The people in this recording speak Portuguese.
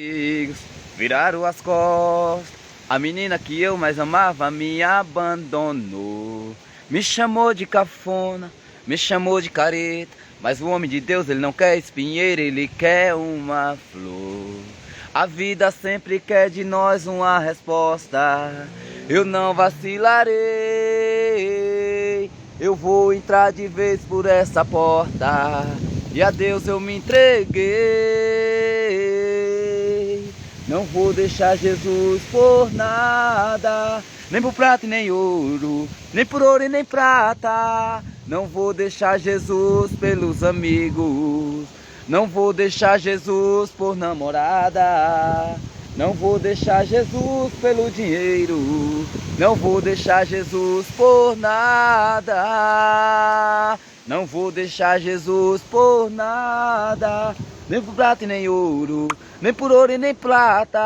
Amigos viraram as costas, a menina que eu mais amava me abandonou. Me chamou de cafona, me chamou de careta, mas o homem de Deus ele não quer espinheiro, ele quer uma flor. A vida sempre quer de nós uma resposta, eu não vacilarei, eu vou entrar de vez por essa porta, e a Deus eu me entreguei. Não vou deixar Jesus por nada, nem por prata e nem ouro, nem por ouro e nem prata. Não vou deixar Jesus pelos amigos, não vou deixar Jesus por namorada, não vou deixar Jesus pelo dinheiro, não vou deixar Jesus por nada. Não vou deixar Jesus por nada, nem por prata e nem ouro, nem por ouro e nem prata.